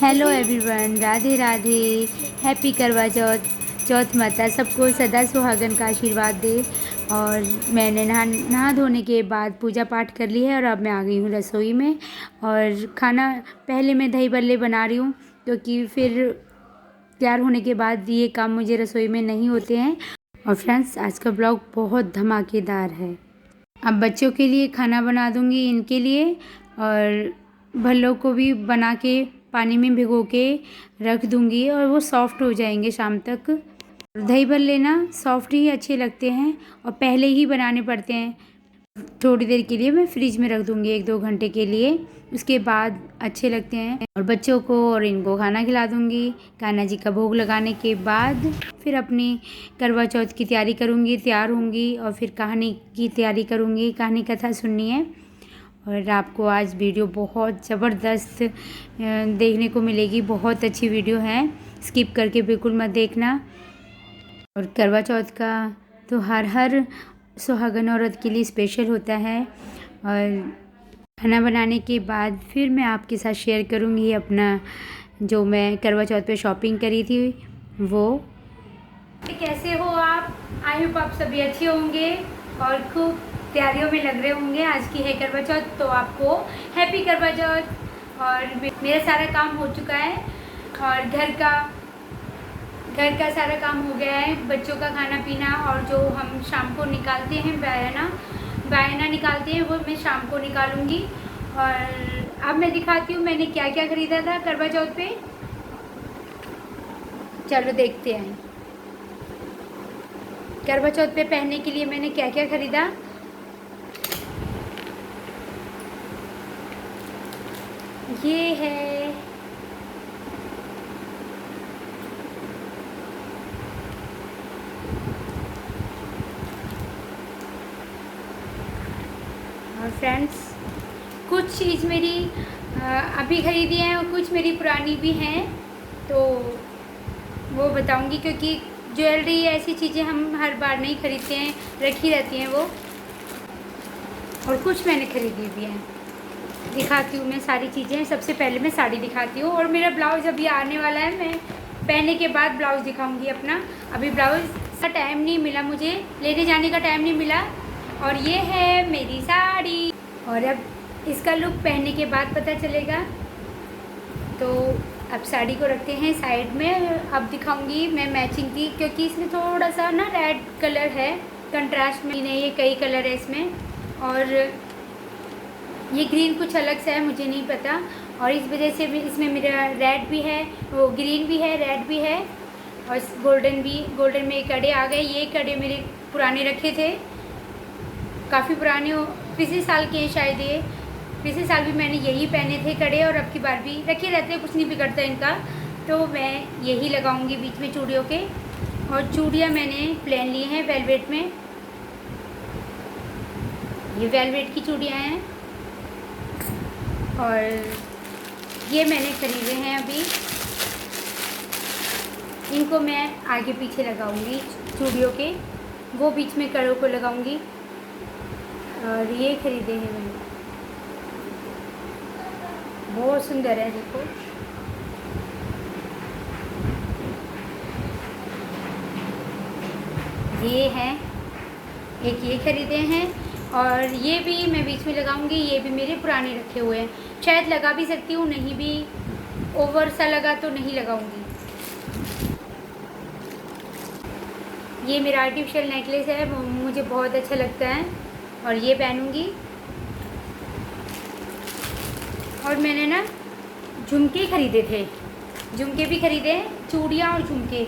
Hello everyone, Radhe Radhe. Happy करवा चौथ। चौथ माता सबको सदा सुहागन का आशीर्वाद दे। और मैंने नहा धोने के बाद पूजा पाठ कर ली है और अब मैं आ गई हूँ रसोई में। और खाना पहले मैं दही बल्ले बना रही हूँ, क्योंकि फिर तैयार होने के बाद ये काम मुझे रसोई में नहीं होते हैं। और फ्रेंड्स, आज का ब्लॉग बहुत धमाकेदार है। अब बच्चों के लिए खाना बना दूँगी, इनके लिए, और भल्लों को भी बना के पानी में भिगो के रख दूँगी और वो सॉफ्ट हो जाएंगे शाम तक। दही भल्ले ना सॉफ्ट ही अच्छे लगते हैं और पहले ही बनाने पड़ते हैं। थोड़ी देर के लिए मैं फ्रिज में रख दूँगी, 1-2 घंटे के लिए, उसके बाद अच्छे लगते हैं। और बच्चों को और इनको खाना खिला दूँगी। कान्हा जी का भोग लगाने के बाद फिर अपनी करवा चौथ की तैयारी करूँगी, तैयार होंगी और फिर कहानी की तैयारी करूँगी। कहानी कथा सुननी है और आपको आज वीडियो बहुत ज़बरदस्त देखने को मिलेगी। बहुत अच्छी वीडियो है, स्किप करके बिल्कुल मत देखना। और करवा चौथ का तो हर सुहागन औरत के लिए स्पेशल होता है। और खाना बनाने के बाद फिर मैं आपके साथ शेयर करूँगी अपना जो मैं करवा चौथ पे शॉपिंग करी थी वो। कैसे हो आप? आई होप आप सभी अच्छे होंगे और खूब तैयारियों में लग रहे होंगे। आज की है करवा चौथ, तो आपको हैप्पी करवा चौथ। और मेरा सारा काम हो चुका है और घर का सारा काम हो गया है। बच्चों का खाना पीना और जो हम शाम को निकालते हैं बयाना निकालते हैं, वो मैं शाम को निकालूंगी। और अब मैं दिखाती हूँ मैंने क्या क्या ख़रीदा था करवा चौथ पे। चलो देखते हैं करवा चौथ पे पहनने के लिए मैंने क्या क्या ख़रीदा। ये है और फ्रेंड्स, कुछ चीज़ मेरी अभी ख़रीदी है और कुछ मेरी पुरानी भी हैं, तो वो बताऊंगी। क्योंकि ज्वेलरी ऐसी चीज़ें हम हर बार नहीं ख़रीदते हैं, रखी रहती हैं वो। और कुछ मैंने ख़रीदी भी हैं, दिखाती हूँ मैं सारी चीज़ें। सबसे पहले मैं साड़ी दिखाती हूँ और मेरा ब्लाउज़ अभी आने वाला है, मैं पहनने के बाद ब्लाउज़ दिखाऊंगी अपना। अभी ब्लाउज़ का टाइम नहीं मिला, मुझे लेने जाने का टाइम नहीं मिला। और ये है मेरी साड़ी, और अब इसका लुक पहनने के बाद पता चलेगा। तो अब साड़ी को रखते हैं साइड में। अब दिखाऊंगी मैं मैचिंग की, क्योंकि इसमें थोड़ा सा ना रेड कलर है, कंट्रास्ट में नहीं, ये कई कलर है इसमें। और ये ग्रीन कुछ अलग सा है, मुझे नहीं पता। और इस वजह से भी इसमें मेरा रेड भी है, वो ग्रीन भी है, रेड भी है और गोल्डन में कड़े आ गए। ये कड़े मेरे पुराने रखे थे, काफ़ी पुराने हो, पिछले साल के हैं शायद ये। पिछले साल भी मैंने यही पहने थे कड़े और अब की बार भी रखे रहते हैं, कुछ नहीं बिगड़ता इनका। तो मैं यही लगाऊंगी बीच में चूड़ियों के। और चूड़ियाँ मैंने प्लेन ली हैं वेलवेट में, ये वेलवेट की चूड़ियाँ हैं। और ये मैंने खरीदे हैं अभी, इनको मैं आगे पीछे लगाऊंगी चूड़ियों के, वो बीच में कड़ों को लगाऊंगी। और ये खरीदे हैं मैंने, बहुत सुंदर है, देखो। ये हैं, एक ये खरीदे हैं और ये भी मैं बीच में लगाऊंगी। ये भी मेरे पुराने रखे हुए हैं, शायद लगा भी सकती हूँ, नहीं भी ओवर सा लगा तो नहीं लगाऊंगी। ये मेरा आर्टिफिशियल नेकलेस है, वो मुझे बहुत अच्छा लगता है और ये पहनूंगी। और मैंने ना झुमके खरीदे थे, झुमके भी खरीदे, चूड़ियाँ और झुमके।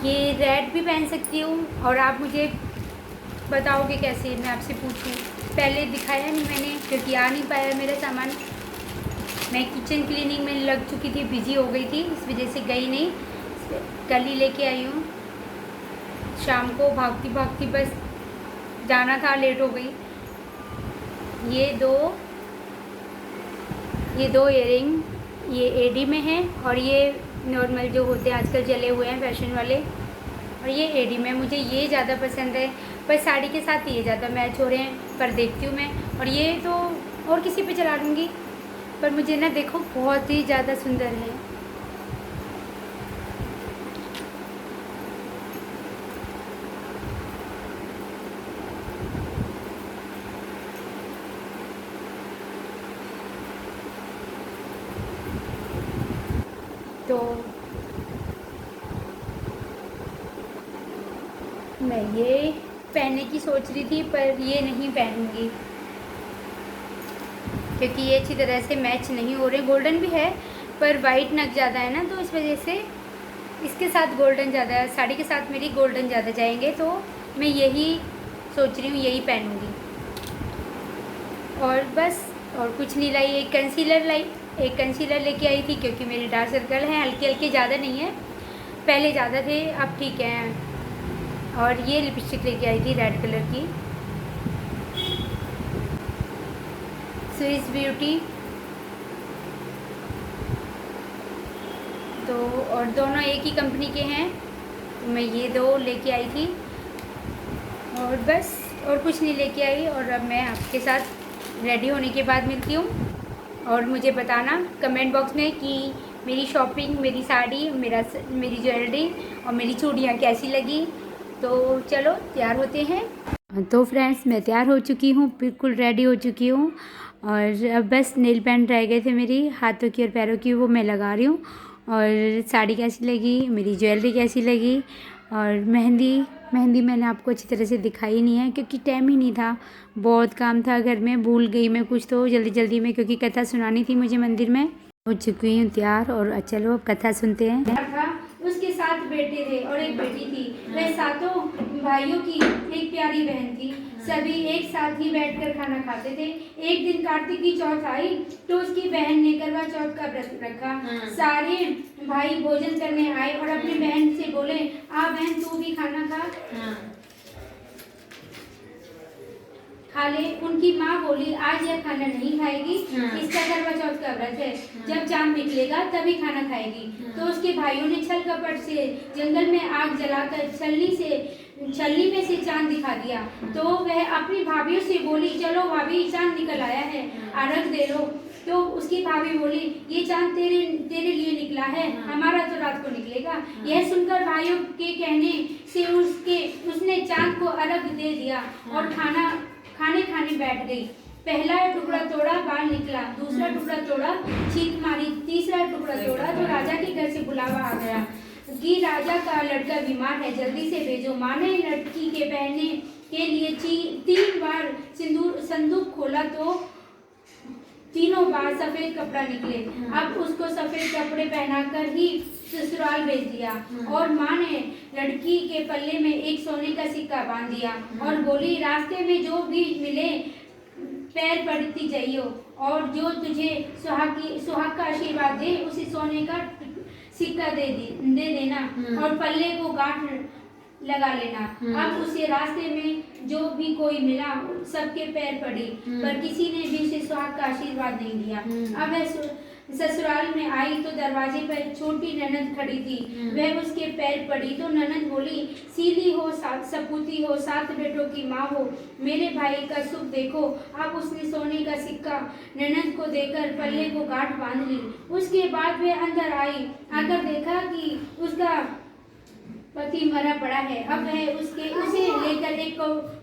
ये रेड भी पहन सकती हूँ और आप मुझे बताओगे कैसे, मैं आपसे पूछूँ। पहले दिखाया नहीं मैंने क्योंकि आ नहीं पाया मेरा सामान। मैं किचन क्लीनिंग में लग चुकी थी, बिजी हो गई थी, इस वजह से गई नहीं। कल ही लेके आई हूँ, शाम को भागती भागती बस जाना था, लेट हो गई। ये दो इयरिंग ये एडी में है और ये नॉर्मल जो होते हैं आजकल चले हुए हैं फैशन वाले, और ये एडी में। मुझे ये ज़्यादा पसंद है, पर साड़ी के साथ ये ज़्यादा मैच हो रहे हैं, पर देखती हूँ मैं। और ये तो और किसी पे चला लूँगी, पर मुझे ना देखो बहुत ही ज़्यादा सुंदर है। तो मैं ये पहनने की सोच रही थी, पर ये नहीं पहनूंगी क्योंकि ये अच्छी तरह से मैच नहीं हो रहे। गोल्डन भी है पर वाइट नग ज़्यादा है ना, तो इस वजह से इसके साथ गोल्डन ज़्यादा, साड़ी के साथ मेरी गोल्डन ज़्यादा जाएंगे, तो मैं यही सोच रही हूँ, यही पहनूंगी। और बस, और कुछ नहीं लाई। एक कंसीलर लेके आई थी क्योंकि मेरे डार्क सर्कल हैं हल्के हल्के, ज़्यादा नहीं है, पहले ज़्यादा थे अब ठीक है। और ये लिपस्टिक लेके आई थी रेड कलर की, स्विस ब्यूटी। तो और दोनों एक ही कंपनी के हैं, तो मैं ये दो लेके आई थी और बस, और कुछ नहीं लेके आई। और अब मैं आपके साथ रेडी होने के बाद मिलती हूँ, और मुझे बताना कमेंट बॉक्स में कि मेरी शॉपिंग, मेरी साड़ी, मेरी ज्वेलरी और मेरी चूड़ियाँ कैसी लगी। तो चलो तैयार होते हैं। तो फ्रेंड्स, मैं तैयार हो चुकी हूँ, बिल्कुल रेडी हो चुकी हूँ, और अब बस नेल पेंट रह गए थे मेरी हाथों की और पैरों की, वो मैं लगा रही हूँ। और साड़ी कैसी लगी, मेरी ज्वेलरी कैसी लगी, और मेहंदी मैंने आपको अच्छी तरह से दिखाई नहीं है क्योंकि टाइम ही नहीं था, बहुत काम था घर में, भूल गई मैं कुछ तो जल्दी जल्दी में, क्योंकि कथा सुनानी थी मुझे मंदिर में। हो चुकी हूँ तैयार, और चलो अब कथा सुनते हैं। था उसके 7 बेटे थे और एक बेटी थी। वह सातों भाइयों की एक प्यारी बहन थी। सभी एक साथ ही बैठकर खाना खाते थे। एक दिन कार्तिक की चौथ आई तो उसकी बहन ने करवा चौथ का व्रत रखा। सारे भाई भोजन करने आए और अपनी बहन से बोले, आ बहन तू भी खाना खा ले। उनकी माँ बोली, आज यह खाना नहीं खाएगी, इसका करवा चौथ का व्रत है, जब चांद निकलेगा तभी खाना खाएगी। तो उसके भाइयों ने छल कपट से जंगल में आग जलाकर छलनी में से चांद दिखा दिया। तो वह अपनी भाभीयों से बोली, चलो भाभी चांद निकल आया है, अर्घ दे लो। तो उसकी भाभी बोली, ये चांद तेरे लिए निकला है, हमारा तो रात को निकलेगा। यह सुनकर भाइयों के कहने से उसने चांद को अर्घ दे दिया और खाने बैठ गई। पहला टुकड़ा तोड़ा, बाल निकला, दूसरा टुकड़ा तोड़ा, चीख मारी, तीसरा टुकड़ा तोड़ा तो राजा के घर से बुलावा आ गया कि राजा का लड़का बीमार है, जल्दी से भेजो। माँ ने लड़की के पहनने के लिए 3 बार संदूक खोला तो तीनों बार सफेद कपड़ा निकले। अब उसको सफेद कपड़े पहनाकर ही ससुराल भेज दिया। और माँ ने लड़की के पल्ले में एक सोने का सिक्का बांध दिया और बोली, रास्ते में जो भी मिले पैर पड़ती जाइयो, और जो तुझे सुहाग का आशीर्वाद दे उसे सोने का सिक्का दे देना और पल्ले को गांठ लगा लेना। अब उसे रास्ते में जो भी कोई मिला सबके पैर पड़ी, पर किसी ने भी उसे सुहाग का आशीर्वाद नहीं दिया। अब वह ससुराल में आई तो दरवाजे पर छोटी ननद खड़ी थी। वह उसके पैर पड़ी तो ननद बोली, सीधी हो, सपूती हो, 7 बेटों की माँ हो, मेरे भाई का सुख देखो। अब उसने सोने का सिक्का ननद को देकर पल्ले को गांठ बांध ली। उसके बाद वह अंदर आई, आकर देखा कि उसका पति मरा पड़ा है। अब वह उसे लेकर एक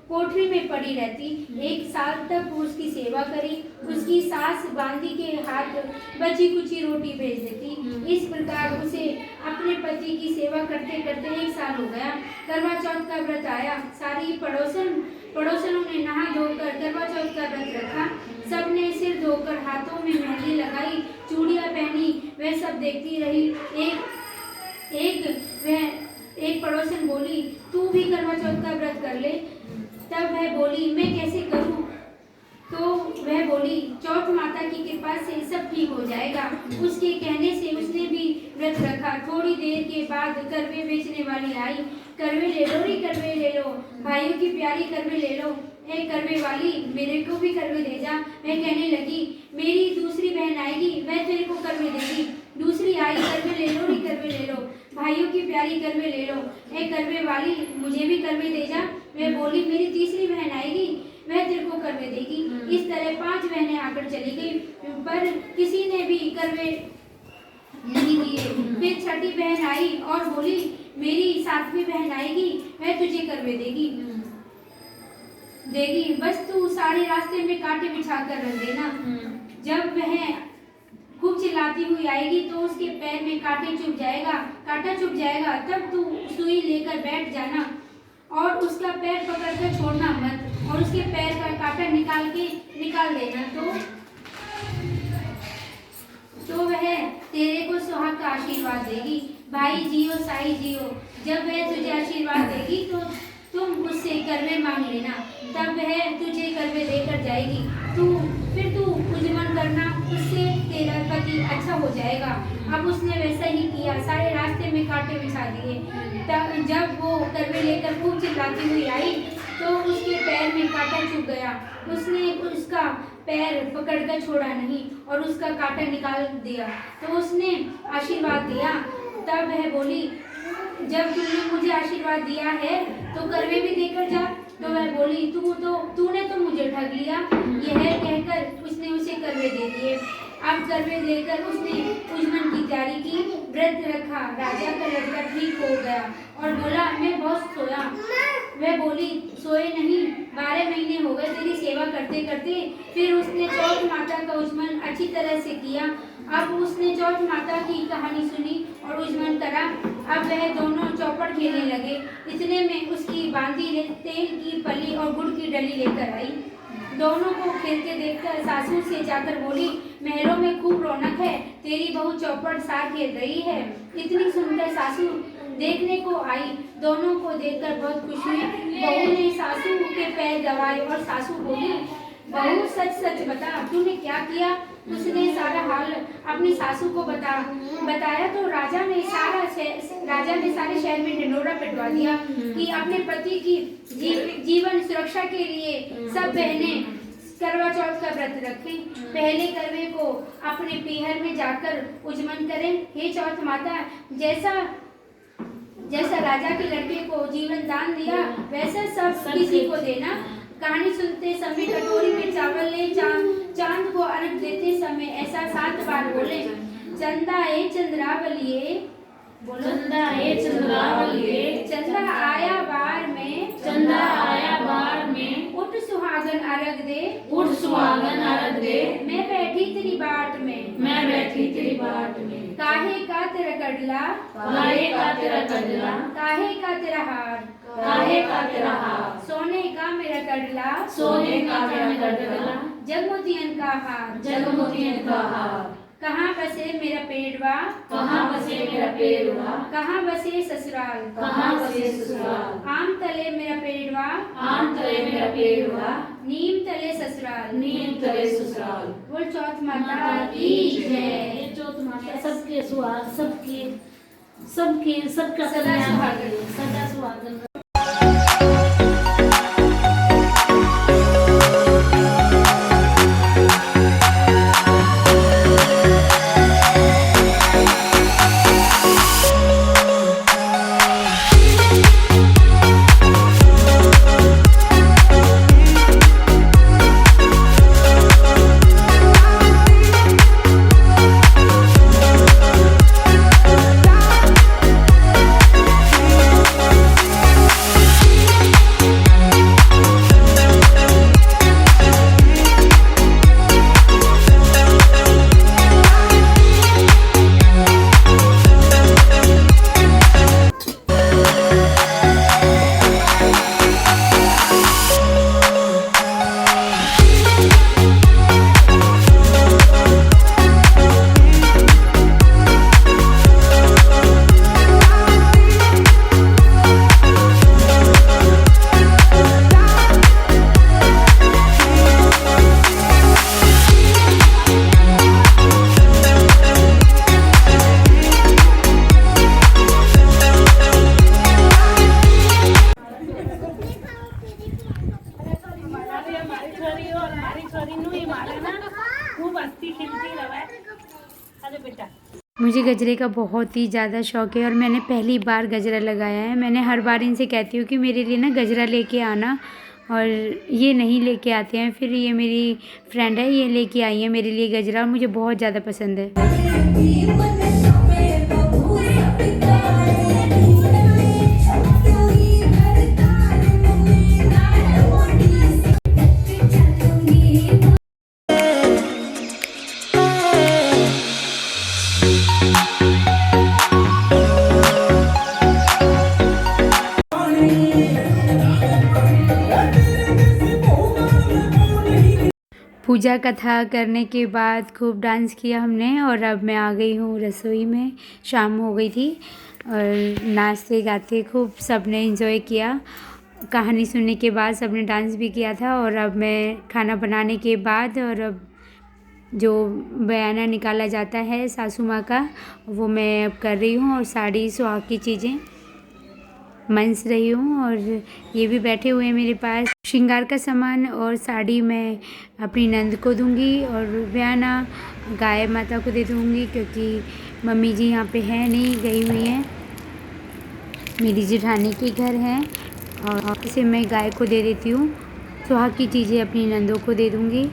कोठरी में पड़ी रहती। 1 साल तक उसकी सेवा करी। उसकी सास बांदी के हाथ बची कुची रोटी भेज देती। इस प्रकार उसे अपने पति की सेवा करते करते 1 साल हो गया। करवा चौथ का व्रत आया। सारी पड़ोसनों ने नहा धोकर करवा चौथ का व्रत रखा। सबने सिर धोकर हाथों में मेहंदी लगाई, चूड़ियां पहनी। वह सब देखती रही। एक पड़ोसन बोली, तू भी करवा चौथ का व्रत कर ले। तब वह बोली, मैं कैसे करूं? तो वह बोली, चौथ माता की कृपा से सब ठीक हो जाएगा। उसके कहने से उसने भी व्रत रखा। थोड़ी देर के बाद करवे बेचने वाली आई। करवे ले लो रे, करवे ले लो, भाइयों की प्यारी करवे ले लो। ए करवे वाली, मेरे को भी करवे दे जा। मैं कहने लगी, मेरी दूसरी बहन आएगी, वह तेरे को करवे देगी। दूसरी आई, करवे ले लो रे, करवे ले लो, भाइयों की प्यारी करवे ले लो। ए करवे वाली, मुझे भी करवे दे जा। वह बोली, मेरी तीसरी बहन आएगी, वह तेरे को करवे देगी। इस तरह 5 बहनें आकर चली गई, पर किसी ने भी करवे नहीं दिए। फिर छठी बहन आई और बोली, मेरी 7वीं बहन आएगी, वह तुझे करवे देगी। बस तू सारे रास्ते में कांटे बिछा कर रख देना। जब वह खूब चिल्लाती हुई आएगी तो उसके पैर में कांटा चुभ जाएगा, तब तू सुई लेकर बैठ जाना और उसका पैर पकड़कर छोड़ना मत, और उसके पैर का कांटा निकाल देना तो वह तेरे को सुहाग का आशीर्वाद देगी। भाई जियो साई जियो, जब वह तुझे आशीर्वाद देगी तो तुम उससे करवे मांग लेना, तब वह तुझे करवे देकर जाएगी। फिर तू उजमन करना, उससे तेरा पति अच्छा हो जाएगा। अब उसने वैसा ही किया, सारे रास्ते में कांटे बिछा दिए। तब जब वो करवे लेकर खूब चिल्लाती हुई आई तो उसके पैर में कांटा चुभ गया। उसने उसका पैर पकड़कर छोड़ा नहीं और उसका कांटा निकाल दिया, तो उसने आशीर्वाद दिया। तब वह बोली, जब तुमने मुझे आशीर्वाद दिया है तो करवे भी देकर जा। तो वह बोली, तूने तो मुझे ठग लिया। यह कहकर उसने उसे करवे दे दिए। अब करवे देकर उसने उजमन की तैयारी की, व्रत रखा। राजा का लड़का ठीक हो गया और बोला, मैं बहुत सोया। वह बोली, सोए नहीं, 12 महीने हो गए तेरी सेवा करते करते। फिर उसने चौथ माता का उजमन अच्छी तरह से किया। अब उसने चौथ माता की कहानी सुनी और उजमन करा। अब वह दोनों चौपड़ खेलने लगे। इतने में उसकी बांदी तेल की पली और गुड़ की डली लेकर आई। दोनों को खेलते देखकर सासू से जाकर बोली, महलों में खूब रौनक है, तेरी बहू चौपड़ सार खेल रही है। इतनी सुनकर सासू देखने को आई। दोनों को देखकर बहुत खुश हुई। बहू ने सासू के पैर दबाए और सासू बोली, बहू सच सच बता, तूने क्या किया? उसने सारा हाल अपनी सासू को बताया तो राजा ने सारे शहर में ढिंढोरा पिटवा दिया कि अपने पति की जीवन सुरक्षा के लिए सब बहनें करवा चौथ का व्रत रखें। पहले करवे को अपने पीहर में जाकर उजमन करें। हे चौथ माता, जैसा राजा के लड़के को जीवन दान दिया वैसा सब किसी को देना। कहानी सुनते समय कटोरी में चावल ले चांद को अर्घ देते समय ऐसा 7 बार बोले, चंदा ए चंद्रावलिए, बोलो चंदा ए चंद्रावलिए, चंदा आया बार में, उठ सुहागन अर्घ दे, मैं बैठी तेरी बाट में, काहे का तेरा कडला, काहे का तेरा हार, सोने का मेरा कडला, जगमोतियन का हार, कहाँ बसे मेरा पेड़वा, कहाँ बसे ससुराल, आम तले मेरा पेड़वा, नीम तले ससुराल। बोल चौथ माता की जय। चौथ माता सबके सुहाग, सबका सदा सुहागन। सदा सुहागन। मुझे गजरे का बहुत ही ज़्यादा शौक़ है और मैंने पहली बार गजरा लगाया है। मैंने हर बार इनसे कहती हूँ कि मेरे लिए ना गजरा लेके आना, और ये नहीं लेके आते हैं। फिर ये मेरी फ्रेंड है, ये लेके आई है मेरे लिए गजरा और मुझे बहुत ज़्यादा पसंद है। पूजा कथा करने के बाद खूब डांस किया हमने और अब मैं आ गई हूँ रसोई में। शाम हो गई थी और नाचते गाते खूब सबने एंजॉय किया। कहानी सुनने के बाद सबने डांस भी किया था। और अब मैं खाना बनाने के बाद और अब जो बयाना निकाला जाता है सासू माँ का, वो मैं अब कर रही हूँ और साड़ी सुहाग की चीज़ें मंस रही हूँ। और ये भी बैठे हुए हैं मेरे पास। श्रृंगार का सामान और साड़ी मैं अपनी नंद को दूंगी और बयाना गाय माता को दे दूंगी, क्योंकि मम्मी जी यहाँ पे हैं नहीं, गई हुई हैं, मेरी जेठानी के घर हैं। और इसे मैं गाय को दे देती हूँ। सुहाग की चीज़ें अपनी नंदों को दे दूँगी।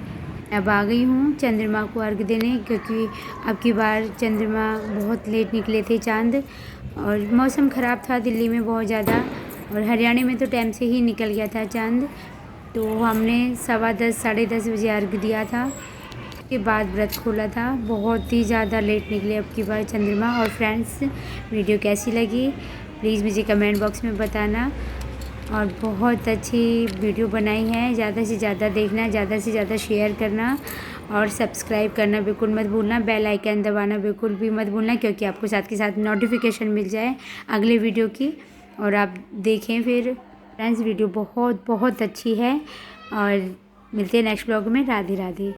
अब आ गई हूँ चंद्रमा को अर्घ देने, क्योंकि अब की बार चंद्रमा बहुत लेट निकले थे चांद, और मौसम ख़राब था दिल्ली में बहुत ज़्यादा, और हरियाणा में तो टाइम से ही निकल गया था चांद। तो हमने 10:15 साढ़े 10 बजे अर्घ दिया था, उसके बाद व्रत खोला था। बहुत ही ज़्यादा लेट निकले अब की बार चंद्रमा। और फ्रेंड्स, वीडियो कैसी लगी प्लीज़ मुझे कमेंट बॉक्स में बताना। और बहुत अच्छी वीडियो बनाई है, ज़्यादा से ज़्यादा देखना, ज़्यादा से ज़्यादा शेयर करना और सब्सक्राइब करना बिल्कुल मत भूलना। बेल आइकन दबाना बिल्कुल भी मत भूलना, क्योंकि आपको साथ के साथ नोटिफिकेशन मिल जाए अगले वीडियो की और आप देखें। फिर फ्रेंड्स, वीडियो बहुत बहुत अच्छी है और मिलते हैं नेक्स्ट ब्लॉग में। राधे राधे।